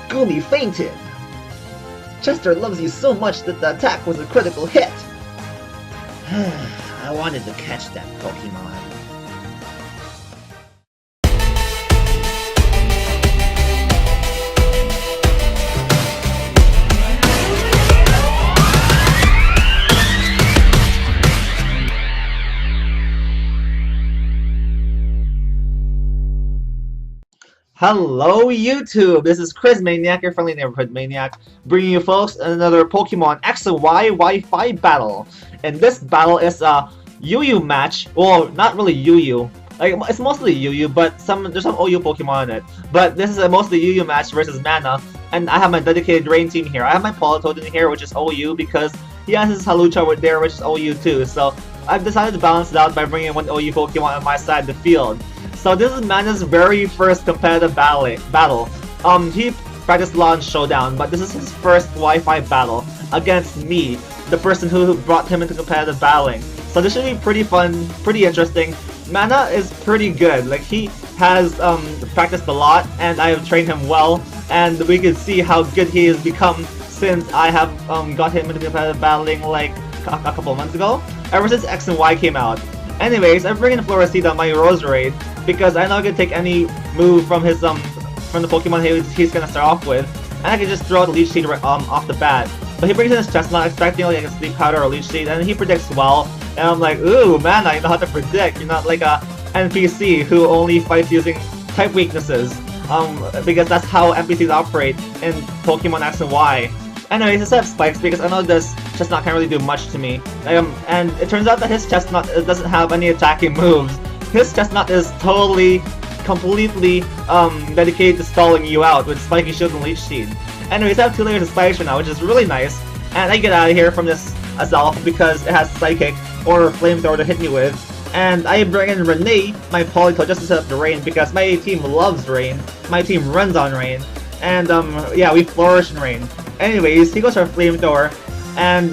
Goomy fainted! Chester loves you so much that the attack was a critical hit! I wanted to catch that Pokemon. Hello YouTube! This is Chriz Maniac, your friendly neighborhood maniac, bringing you folks another Pokemon X and Y Wi-Fi battle. And this battle is a UU match. Well, not really UU. Like, it's mostly UU, but there's some OU Pokemon in it. But this is a mostly UU match versus Mana, and I have my dedicated Rain team here. I have my Politoed in here, which is OU, because he has his Halucha over there, which is OU too. So I've decided to balance it out by bringing one OU Pokemon on my side of the field. So this is Mana's very first competitive battle. He practiced a lot in Showdown, but this is his first Wi-Fi battle against me, the person who brought him into competitive battling. So this should be pretty fun, pretty interesting. Mana is pretty good. Like, he has practiced a lot, and I have trained him well, and we can see how good he has become since I have got him into competitive battling like a couple of months ago, ever since X and Y came out. Anyways, I'm bringing Floricida on my Roserade because I know I can take any move from his from the Pokemon he's gonna start off with, and I can just throw out the Leech Seed off the bat. But he brings in his Chesnaught, expecting like a Sleep Powder or Leech Seed, and he predicts well. And I'm like, ooh, man, I know how to predict. You're not like a NPC who only fights using type weaknesses, because that's how NPCs operate in Pokemon X and Y. Anyways, instead of Spikes, because I know this Chesnaught can't really do much to me. And it turns out that his Chesnaught doesn't have any attacking moves. His Chesnaught is completely dedicated to stalling you out with Spiky Shield and Leech Seed. Anyways, I have 2 layers of Spikes right now, which is really nice. And I get out of here from this Azelf because it has Psychic or Flamethrower to hit me with. And I bring in Renee, my Politoed, just to set up the Rain, because my team loves Rain. My team runs on Rain. And yeah, we flourish in Rain. Anyways, he goes for a Flamethrower, and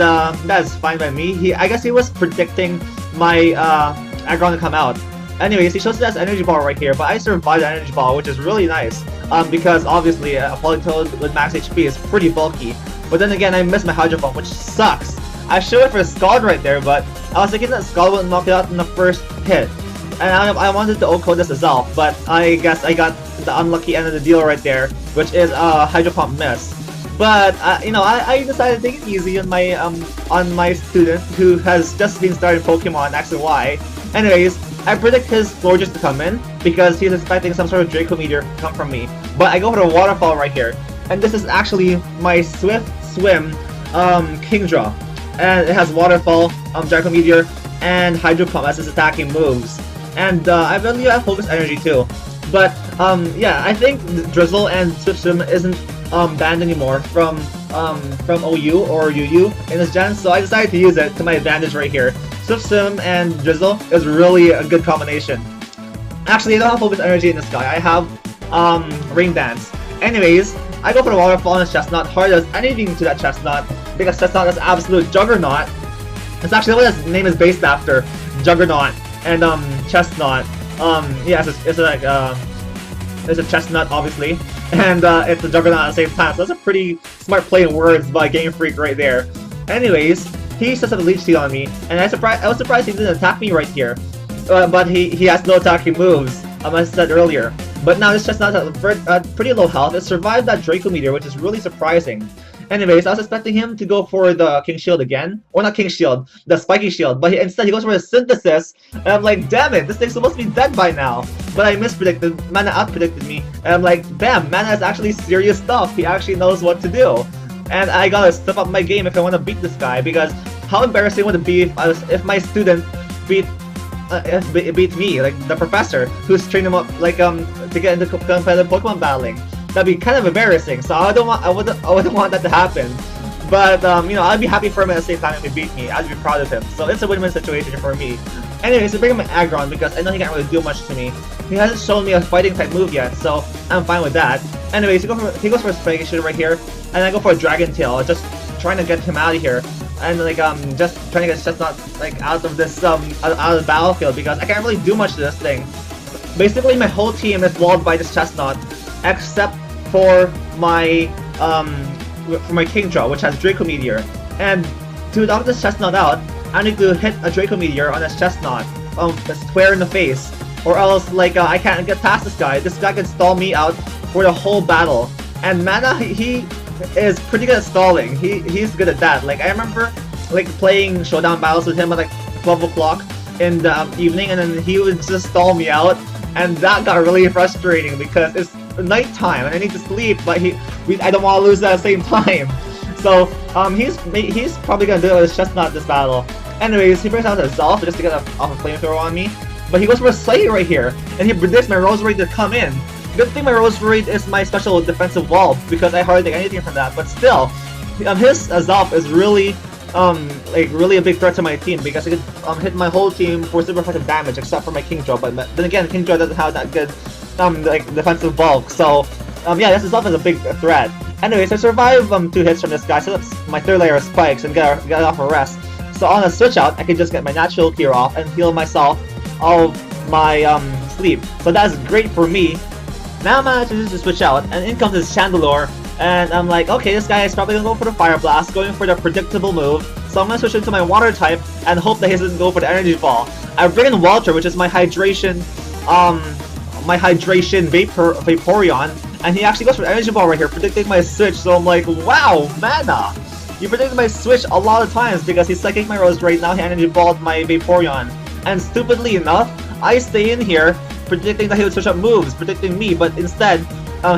that's fine by me. I guess he was predicting my Aggron to come out. Anyways, he shows us Energy Ball right here, but I survived the Energy Ball, which is really nice. Because obviously a Politoed with max HP is pretty bulky. But then again, I missed my Hydro Pump, which sucks. I should have for Scald right there, but I was thinking that Scald would knock it out in the first hit. And I wanted to O-code this as Elf, but I guess I got the unlucky end of the deal right there, which is a Hydro Pump miss. But you know, I decided to take it easy on my student who has just been starting Pokemon X and Y. Anyways, I predict his Florges to come in because he's expecting some sort of Draco Meteor to come from me. But I go for the Waterfall right here, and this is actually my Swift Swim Kingdra, and it has Waterfall, Draco Meteor, and Hydro Pump as his attacking moves. And I believe I have Focus Energy too. But yeah, I think Drizzle and Swift Swim isn't banned anymore from OU or UU in this gen, so I decided to use it to my advantage right here. Swift Swim and Drizzle is really a good combination. Actually, I don't have Focus Energy in this guy. I have Ring Dance. Anyways, I go for the Waterfall on his Chesnaught. Hardly does anything to that Chesnaught because Chesnaught is absolute Juggernaut. It's actually what his name is based after, Juggernaut. And Chesnaught. Yeah, it's a Chesnaught obviously, and it's a Juggernaut at the same time. So that's a pretty smart play in words by Game Freak right there. Anyways, he sets up a Leech Seed on me, and I was surprised he didn't attack me right here. But he has no attacking moves, as I said earlier. But now this Chesnaught has pretty low health. It survived that Draco Meteor, which is really surprising. Anyways, I was expecting him to go for the King Shield again. Or not King Shield, the Spiky Shield. But instead he goes for the Synthesis. And I'm like, damn it, this thing's supposed to be dead by now. But I mispredicted, Mana outpredicted me. And I'm like, bam, Mana is actually serious stuff. He actually knows what to do. And I gotta step up my game if I want to beat this guy. Because how embarrassing would it be if my student beat me, like the professor, who's trained him up like to get into competitive Pokemon battling. That'd be kind of embarrassing, so I wouldn't want that to happen. But you know, I'd be happy for him at the same time if he beat me. I'd be proud of him. So it's a win-win situation for me. Anyways, I bring him an Aggron because I know he can't really do much to me. He hasn't shown me a fighting type move yet, so I'm fine with that. Anyways, he goes for a Spiky Shield right here, and I go for a Dragon Tail, just trying to get him out of here. And like just trying to get Chesnaught like out of this out of the battlefield because I can't really do much to this thing. Basically, my whole team is walled by this Chesnaught, except for my King Draw, which has Draco Meteor. And to knock this Chesnaught out, I need to hit a Draco Meteor on this Chesnaught, square in the face, or else like I can't get past this guy. This guy can stall me out for the whole battle. And Mana, he is pretty good at stalling. He's good at that. Like I remember like playing showdown battles with him at like 12 o'clock in the evening, and then he would just stall me out, and that got really frustrating because it's nighttime and I need to sleep, but I don't want to lose at the same time. So he's probably gonna do it with his Chesnaught this battle. Anyways, he brings out his Zelf just to get off a flamethrower on me, but he goes for a Slay right here, and he predicts my Roserade to come in. Good thing my Roserade is my special defensive wall because I hardly take anything from that, but still, his Zelf is really like really a big threat to my team because it could hit my whole team for super effective damage except for my King Draw. But then again, King Draw doesn't have that good like defensive bulk, so yeah, this itself is a big threat. Anyways, I survive 2 hits from this guy, set up my 3rd layer of spikes and get off a rest. So on a switch out, I can just get my natural cure off and heal myself of my sleep. So that's great for me. Now I'm managing to switch out, and in comes this Chandelure. And I'm like, okay, this guy is probably gonna go for the Fire Blast, going for the predictable move. So I'm gonna switch into my Water type and hope that he doesn't go for the Energy Ball. I bring in Walter, which is my hydration, Vaporeon, and he actually goes for the Energy Ball right here, predicting my switch. So I'm like, wow, Mana! You predicted my switch a lot of times because he's psychic my Roserade, now he Energy Balled my Vaporeon. And stupidly enough, I stay in here predicting that he would switch up moves, predicting me, but instead,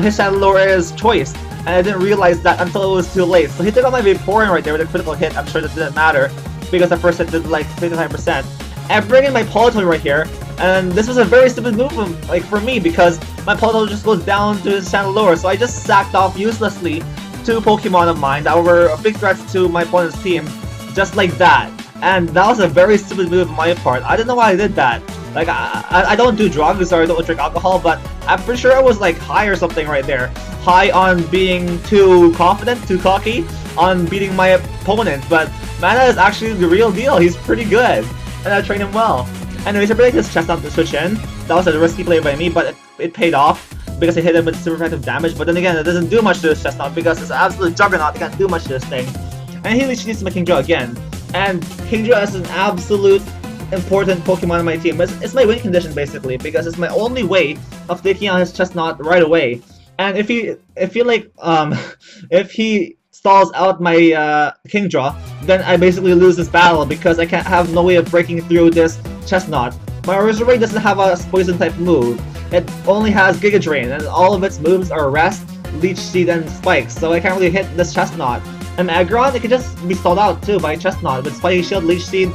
his Chandelure is choice. And I didn't realize that until it was too late. So he took out my Vaporeon right there with a critical hit. I'm sure that didn't matter because the first hit did like 55%. I bring in my Politoed right here, and this was a very stupid move like for me because my Politoed just goes down to his Chandelure. So I just sacked off uselessly 2 Pokemon of mine that were big threats to my opponent's team, just like that. And that was a very stupid move on my part. I don't know why I did that. Like I don't do drugs or I don't drink alcohol, but I'm pretty sure I was like high or something right there. High on being too confident, too cocky, on beating my opponent, but Mana is actually the real deal. He's pretty good, and I trained him well. Anyways, I really this Chesnaught to switch in. That was a risky play by me, but it paid off because I hit him with super effective damage. But then again, it doesn't do much to this Chesnaught because it's an absolute juggernaut. It can't do much to this thing. And he literally needs my King Draw again. And King Draw is an absolute important Pokemon on my team. It's my win condition basically because it's my only way of taking out his Chesnaught right away. And if he stalls out my King Draw, then I basically lose this battle because I can't have no way of breaking through this Chesnaught. My Roserade doesn't have a poison type move. It only has Giga Drain, and all of its moves are Rest, Leech Seed, and Spikes, so I can't really hit this Chesnaught. And Aggron, it could just be stalled out too by Chesnaught with Spiky Shield, Leech Seed,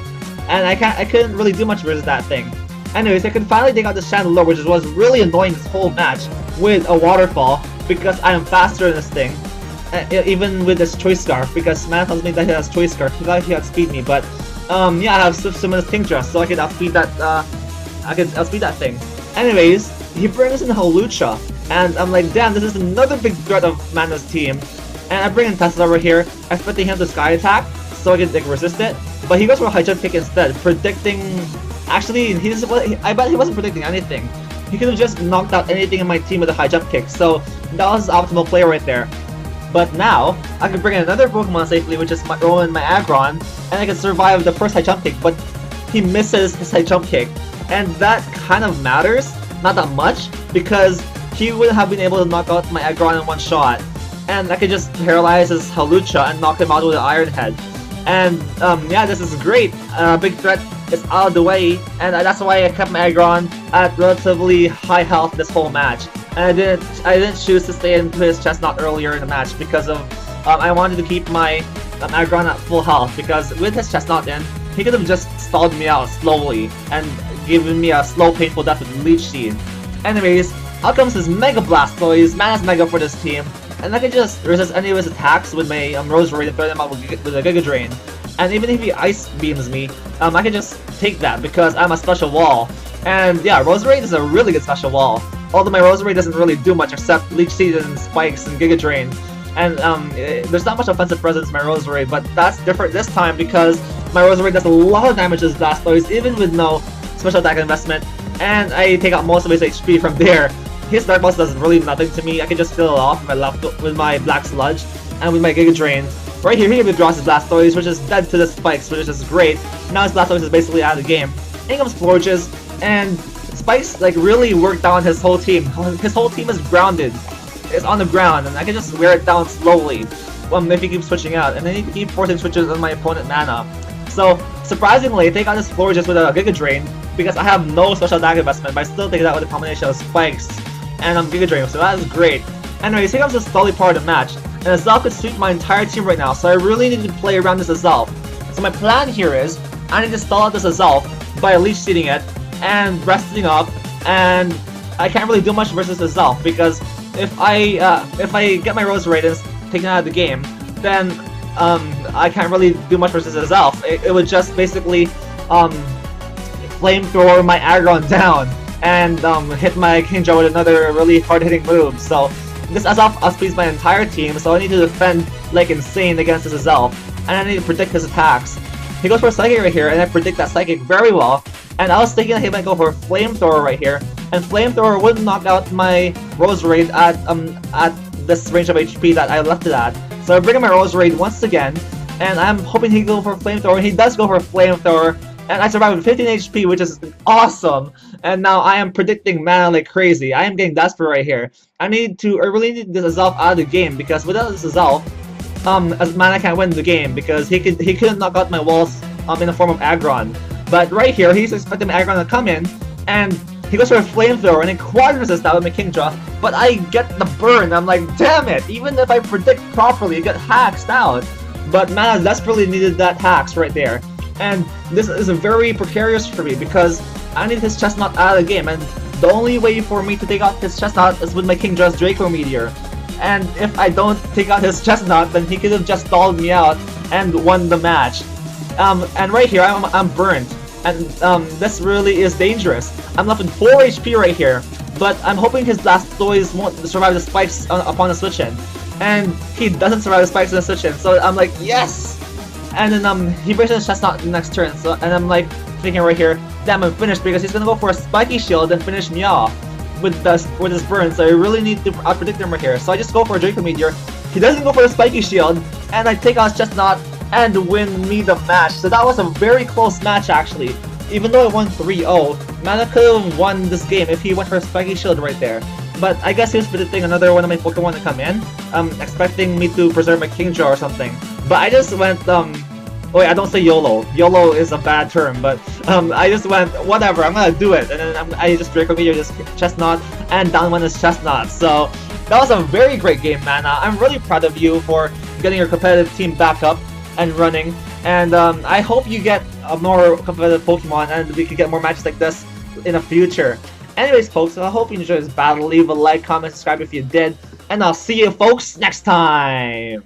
and I couldn't really do much versus that thing. Anyways, I could finally take out this Chandelure, which was really annoying this whole match, with a Waterfall, because I am faster than this thing. Even with this Choice Scarf, because Mana tells me that he has Choice Scarf, he thought he outspeed me, but yeah, I have Swift Swim and King Draw, so I could outspeed that thing. Anyways, he brings in Hawlucha, and I'm like, damn, this is another big threat of Mana's team. And I bring in Tesla over here, expecting him to Sky Attack, so I can like, resist it. But he goes for a High Jump Kick instead, predicting... Actually, I bet he wasn't predicting anything. He could have just knocked out anything in my team with a High Jump Kick, so that was his optimal play right there. But now, I can bring in another Pokemon safely, which is my Aggron, and I can survive the first High Jump Kick, but he misses his High Jump Kick. And that kind of matters, not that much, because he wouldn't have been able to knock out my Aggron in one shot. And I could just paralyze his Hawlucha and knock him out with an Iron Head. And yeah, this is great. Big threat is out of the way, and that's why I kept my Aggron at relatively high health this whole match. And I didn't choose to stay into his Chesnaught earlier in the match because of I wanted to keep my Aggron at full health, because with his Chesnaught in, he could have just stalled me out slowly and given me a slow, painful death with Leech Seed. Anyways, out comes his Mega Blastoise, Mana's Mega for this team, and I can just resist any of his attacks with my Roserade and throw them out with a Giga Drain. And even if he Ice Beams me, I can just take that because I'm a special wall. And yeah, Roserade is a really good special wall. Although my Roserade doesn't really do much except Leech Seed and Spikes and Giga Drain. And there's not much offensive presence in my Roserade, but that's different this time because my Roserade does a lot of damage to his Blastoise even with no special attack investment. And I take out most of his HP from there. his Dark Pulse does really nothing to me. I can just fill it off with my Black Sludge and with my Giga Drain. Right here, he withdraws his Blastoise, which is dead to the Spikes, which is great. Now his Blastoise is basically out of the game. In comes Florges, and Spikes like really worked down his whole team. His whole team is grounded. It's on the ground, and I can just wear it down slowly if he keeps switching out. And then he keep forcing switches on my opponent mana. So, surprisingly, I take out this Florges with a Giga Drain, because I have no special attack investment, but I still take it out with a combination of Spikes and Giga Drain, so that is great. Anyways, here comes the Stolly part of the match, and Azelf could sweep my entire team right now, so I really need to play around this Azelf. So my plan here is, I need to stall out this Azelf by Leech Seeding it, and resting up, and I can't really do much versus Azelf, because if I get my Roserade and taken out of the game, then I can't really do much versus Azelf. It would just basically flamethrower my Aggron down and hit my Kingdra with another really hard-hitting move. So this Azelf outspeeds my entire team, so I need to defend like insane against this Azelf, and I need to predict his attacks. He goes for a Psychic right here, and I predict that Psychic very well. And I was thinking that he might go for a Flamethrower right here, and Flamethrower would knock out my Roserade at this range of HP that I left it at. So I bring in my Roserade once again, and I'm hoping he go for a Flamethrower. He does go for a Flamethrower, and I survive with 15 HP, which is awesome. And now I am predicting mana like crazy. I am getting desperate right here. I really need this Azelf out of the game, because without this Azelf, mana can't win the game, because he couldn't knock out my walls in the form of Aggron. But right here, he's expecting my Aggron to come in, and he goes for a Flamethrower, and then quad resist that with my Kingdra, but I get the burn. I'm like, damn it! Even if I predict properly, it got hacked out. But mana desperately needed that hacks right there. And this is very precarious for me, because I need his Chesnaught out of the game, and the only way for me to take out his Chesnaught is with my Kingdra's Draco Meteor. And if I don't take out his Chesnaught, then he could have just stalled me out and won the match. And right here, I'm burnt. And this really is dangerous. I'm left with 4 HP right here, but I'm hoping his Blastoise won't survive the spikes upon the switch in. And he doesn't survive the spikes on the switch in, so I'm like, yes! And then he brings in his Chesnaught the next turn, so, and I'm like thinking right here, damn, I'm finished, because he's gonna go for a Spiky Shield and finish me off with this burn, so I really need to outpredict him right here. So I just go for a Draco Meteor. He doesn't go for a Spiky Shield, and I take out his Chesnaught and win me the match. So that was a very close match actually. Even though I won 3-0, Mana could have won this game if he went for a Spiky Shield right there. But I guess he was predicting another one of my Pokemon to come in, expecting me to preserve my Kingdra or something. But I just went, oh wait, I don't say YOLO. YOLO is a bad term, but I just went, whatever, I'm gonna do it. And then I just Draco Meteor, just Chesnaught, and down one is Chesnaught. So that was a very great game, Mana. I'm really proud of you for getting your competitive team back up and running, and I hope you get a more competitive Pokemon and we can get more matches like this in the future. Anyways folks, I hope you enjoyed this battle. Leave a like, comment, subscribe if you did, and I'll see you folks next time!